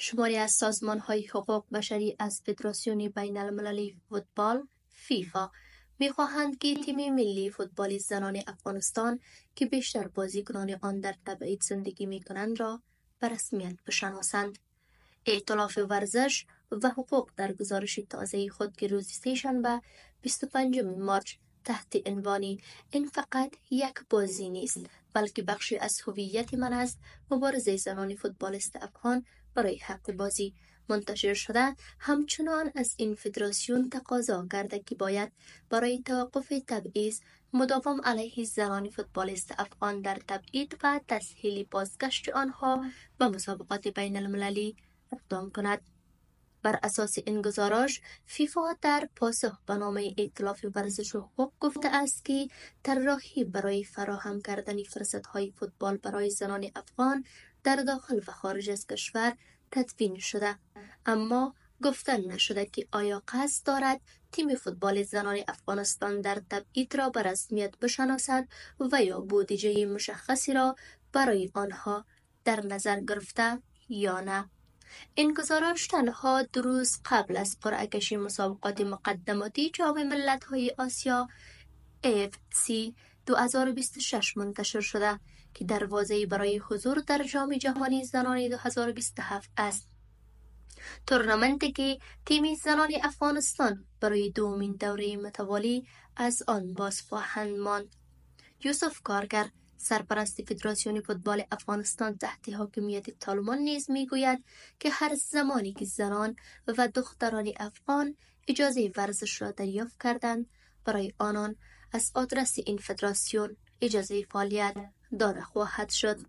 شماری از سازمان‌های حقوق بشری از فدراسیون بین المللی فوتبال فیفا می‌خواهند که تیم ملی فوتبال زنان افغانستان که بیشتر بازیکنان آن در تبعید زندگی می‌کنند را به رسمیت بشناسند. ائتلاف ورزش و حقوق در گزارش تازه خود که روز سه‌شنبه 25 مارس تحت عنوان این فقط یک بازی نیست بلکه بخشی از هویت من است مبارزه زنان فوتبالیست افغان برای حق بازی منتشر شده، همچنان از این فدراسیون تقاضا کرده که باید برای توقف تبعیض مداوم علیه زنان فوتبالیست افغان در تبعید و تسهیل بازگشت آنها به مسابقات بین المللی اقدام کند. بر اساس این گزارش فیفا در پاسخ به نامه ائتلاف ورزش و حقوق گفته است که طراحی برای فراهم کردن فرصت‌های فوتبال برای زنان افغان در داخل و خارج از کشور تدوین شده، اما گفته نشده که آیا قصد دارد تیم فوتبال زنان افغانستان در تبعید را به رسمیت بشناسد و یا بودجه مشخصی را برای آنها در نظر گرفته یا نه. این گزارش تنها 2 روز قبل از قرعه کشی مسابقات مقدماتی جام ملت‌های آسیا AFC 2026 منتشر شده که دروازه‌ای برای حضور در جام جهانی زنان 2027 است. تورنمنتی که تیم زنان افغانستان برای دومین دوره متوالی از آن باز خواهند ماند. یوسف کارگر سرپرست فدراسیون فوتبال افغانستان تحت حاکمیت طالبان نیز میگوید که هر زمانی که زنان و دختران افغان اجازه ورزش را دریافت کردند برای آنان از آدرس این فدراسیون اجازه فعالیت داده خواهد شد.